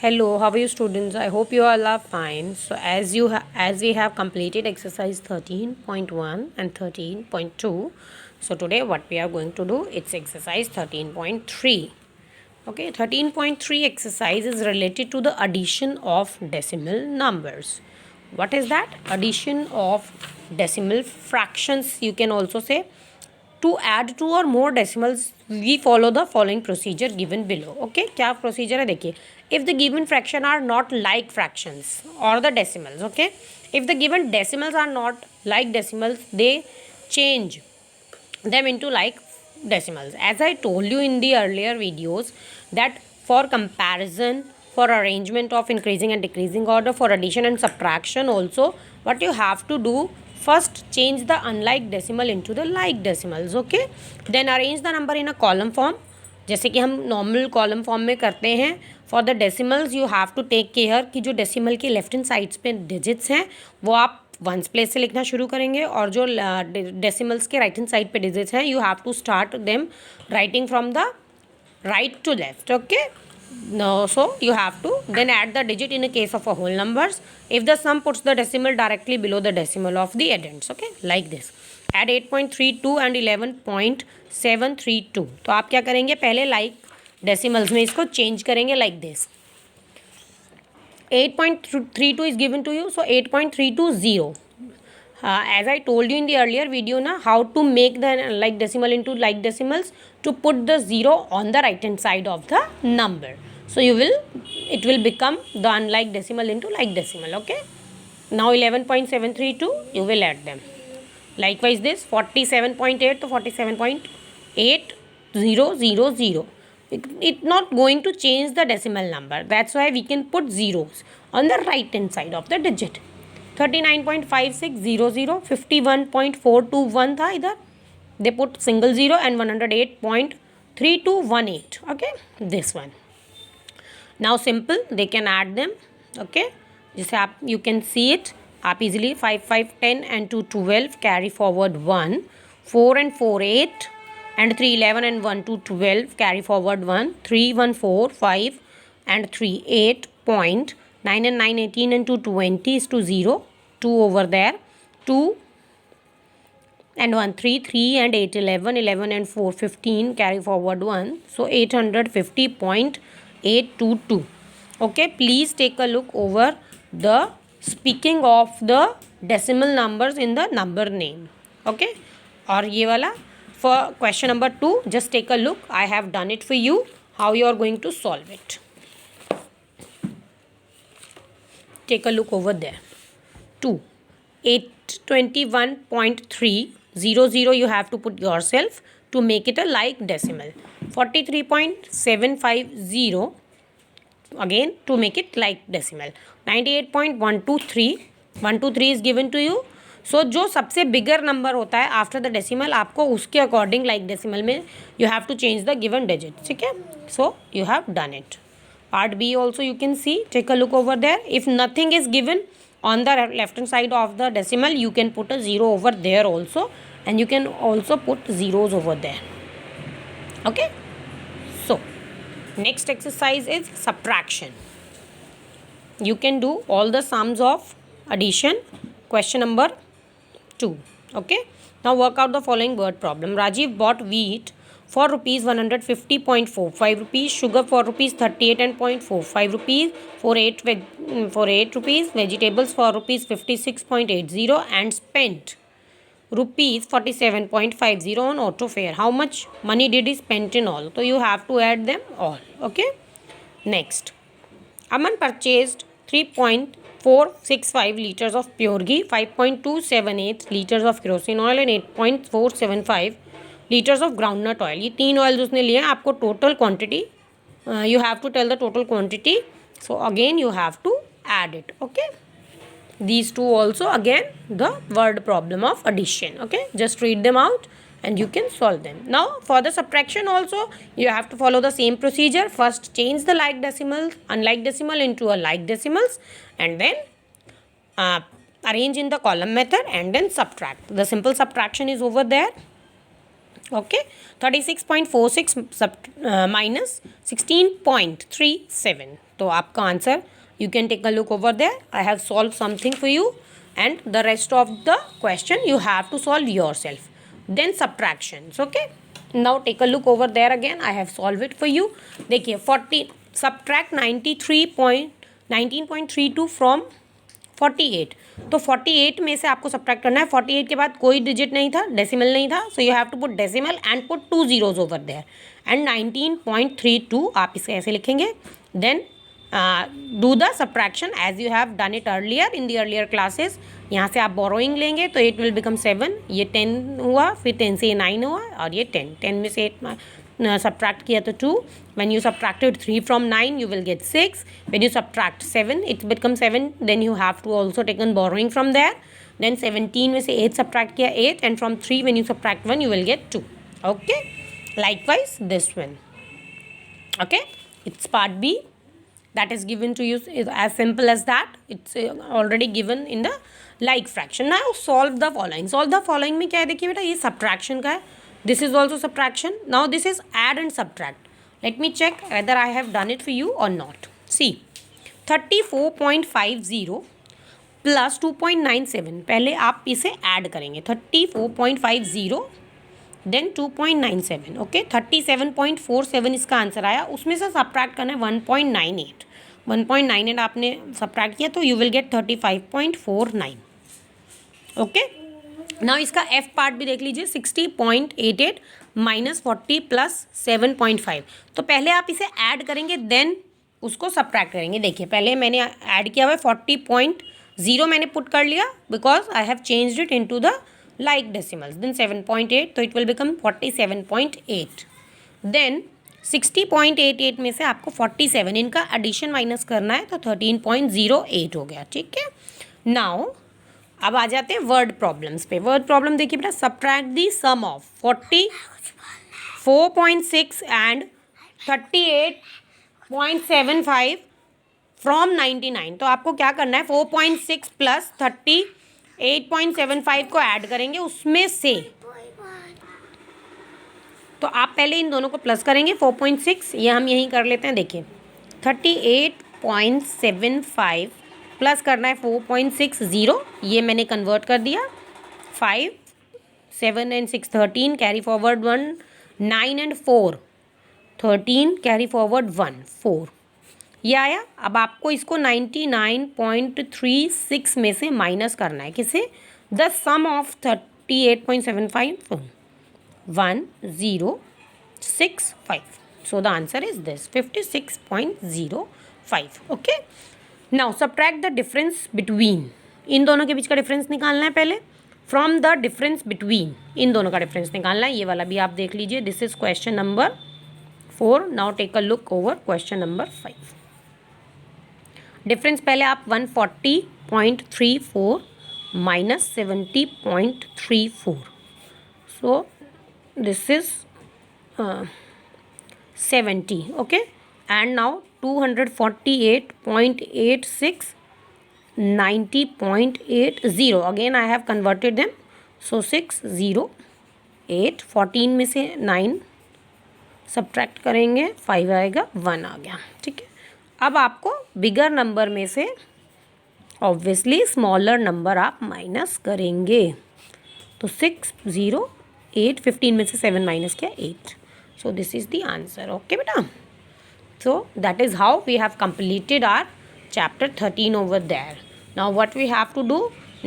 Hello, how are you students? I hope you all are fine. So as we have completed exercise 13.1 and 13.2, so today what we are going to do, it's exercise 13.3. Okay, 13.3 exercise is related to the addition of decimal numbers. What is that? Addition of decimal fractions, you can also say. To add two or more decimals, we follow the following procedure given below. Okay, क्या procedure है देखिए. If the given fraction are not like fractions or the decimals, okay, if the given decimals are not like decimals, they change them into like decimals. As I told you in the earlier videos, that for comparison, for arrangement of increasing and decreasing order, for addition and subtraction also, what you have to do, first change the unlike decimal into the like decimals. Okay, then arrange the number in a column form, जैसे कि हम normal column form में करते हैं. For the decimals you have to take care कि जो decimal की left hand sides पे डिजिट्स हैं वो आप वंस प्लेस से लिखना शुरू करेंगे, और जो डेसिमल्स के राइट हैंड साइड पे डिजिट्स हैं you have to start them writing from the right to left. Okay, no, so you have to then add the digit in a case of a whole numbers if the sum puts the decimal directly below the decimal of the addends. Okay, like this. Add 8.32 and 11.732. तो आप क्या करेंगे, पहले like decimals में इसको change करेंगे like this. 8.32 is given to you, so 8.320. As I told you in the earlier video na, how to make the like decimal into like decimals, to put the 0 on the right hand side of the number. So it will become the unlike decimal into like decimal. Okay, now 11.732 you will add them. Likewise this 47.8 to 47.8000. It not going to change the decimal number, that's why we can put zeros on the right hand side of the digit. 39.5600, 51.421 था इधर, they put single zero, and 108.3218. okay, this one. Now simple, they can add them. okay, जैसे आप you can see it, आप easily 5 5 10 and 2 12 carry forward 1, 4 and 4 8 and 3 11 and 1 2 12 carry forward 1, 3 1 4 5 and 3 8 point, 9 and 9 18 and 2 20 is to 0, 2 over there, 2 and 1 3 3 and 8 11 11 and 4 15 carry forward 1, so 850.822. okay, please take a look over the speaking of the decimal numbers in the number name. okay, और ये वाला for question number 2, just take a look, I have done it for you, how you are going to solve it. Take a look over there. 2 821.300 you have to put yourself to make it a like decimal. 43.750 again to make it like decimal. 98.123 is given to you. सो जो सबसे bigger number होता है after the decimal, आपको उसके according like decimal में you have to change the given digit. ठीक है, so you have done it. Part B also you can see, take a look over there. If nothing is given on the left hand side of the decimal, you can put a 0 over there also, and you can also put zeros over there. okay, so next exercise is subtraction. You can do all the sums of addition. Question number 2. okay, now work out the following word problem. Rajiv bought wheat for rupees 150.45 rupees, sugar for rupees 38.45 rupees, for 8 rupees, vegetables for rupees 56.80, and spent rupees 47.50 on auto fare. How much money did he spend in all? So you have to add them all. okay, next, Aman purchased 3.465 liters of pure ghee, 5.278 liters of kerosene oil, and 8.475 litres of groundnut oil. ये 3 oil उसने लिए हैं. आपको total quantity you have to tell the total quantity. So again you have to add it. Okay, these two also again the word problem of addition. okay, just read them out and you can solve them. Now for the subtraction also you have to follow the same procedure. First change the like decimal, unlike decimal into a like decimals, and then arrange in the column method and then subtract. The simple subtraction is over there. Okay, 36.46 minus 16.37. तो आपका answer, you can take a look over there. I have solved something for you, and the rest of the question you have to solve yourself. Then subtractions. Okay, now take a look over there again. I have solved it for you. देखिए 40 subtract 19.32 from 48. तो 48 में से आपको subtract करना है. 48 के बाद कोई डिजिट नहीं था, डेसिमल नहीं था, so you have to put decimal and put 2 zeros over there. And 19.32 आप इसे ऐसे लिखेंगे. Then do the subtraction as you have done it earlier in the earlier classes. यहाँ से आप बोरोइंग लेंगे तो 8 विल बिकम 7, ये 10 हुआ, फिर 10 से 9 हुआ, और ये 10 में से 8 subtract किया तो 2. when you subtracted 3 from 9 you will get 6. when you subtract 7 it becomes 7, then you have to also taken borrowing from there. then 17 में से 8 subtract किया 8, and from 3 when you subtract 1 you will get 2. okay, likewise this one. okay, it's part B that is given to you, is as simple as that. it's already given in the like fraction. now solve the following. solve the following में क्या है, देखिए बेटा, ये subtraction का है. this is also subtraction. now this is add and subtract. let me check whether I have done it for you or not. see, 34.50 plus 2.97. पहले आप इसे ऐड करेंगे. 34.50 देन 2.97. ओके, 37.47 इसका आंसर आया. उसमें से सब्ट्रैक्ट करना है 1.98. 1.98 आपने सब्ट्रैक्ट किया तो you will get 35.49. Okay, now इसका एफ पार्ट भी देख लीजिए. 60.88 माइनस 40 प्लस 7.5. तो पहले आप इसे ऐड करेंगे, देन उसको सब्ट्रैक्ट करेंगे. देखिए, पहले मैंने ऐड किया हुआ है 40.0 मैंने पुट कर लिया, because I have changed it into the like decimals. Then 7.8, तो इट विल बिकम 47.8. देन 60.88 में से आपको 47 इनका एडिशन माइनस करना है, तो 13.08 हो गया. ठीक है, नाउ अब आ जाते हैं वर्ड प्रॉब्लम्स पे. वर्ड प्रॉब्लम देखिए बेटा, subtract the sum of 44.6 and 38.75 from 99. तो आपको क्या करना है, 4.6 प्लस 38.75 को ऐड करेंगे उसमें से. तो आप पहले इन दोनों को प्लस करेंगे. 4.6 ये हम यहीं कर लेते हैं. देखिए, 38.75 प्लस करना है 4.60, ये मैंने कन्वर्ट कर दिया. 5, 7 and 6 13, carry forward 1, 9 and 4 13, carry forward 1 4, ये आया. अब आपको इसको 99.36 में से माइनस करना है. किसे? The sum of 38.75 1065. So the answer is this 56.05. Okay, now subtract the difference between. इन दोनों के बीच का डिफरेंस निकालना है पहले. फ्रॉम द डिफरेंस बिटवीन, इन दोनों का डिफरेंस निकालना है. ये वाला भी आप देख लीजिए. This is question number 4. Now take a look over question number 5. Difference पहले आप 140.34 minus 70.34. So this is 70. Okay, and now 248.86 90.80. Again I have converted them. So 608. 14 में से 9 सब्ट्रैक्ट करेंगे, 5 आएगा, 1 आ गया. ठीक है, अब आपको बिगर नंबर में से ऑब्वियसली स्मॉलर नंबर आप माइनस करेंगे. तो 608. 15 में से 7 माइनस किया, 8. सो this is the answer. Okay बेटा, so that is how we have completed our chapter 13 over there. Now what we have to do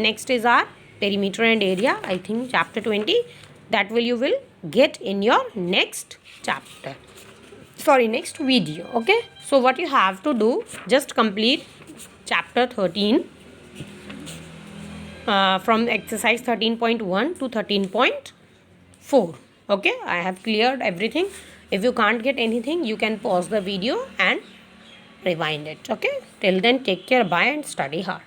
next is our perimeter and area. I think chapter 20, that you will get in your next chapter, sorry, next video. Okay, so what you have to do, just complete chapter 13 from exercise 13.1 to 13.4. okay, I have cleared everything. If you can't get anything, you can pause the video and rewind it. Okay, till then, take care, bye, and study hard.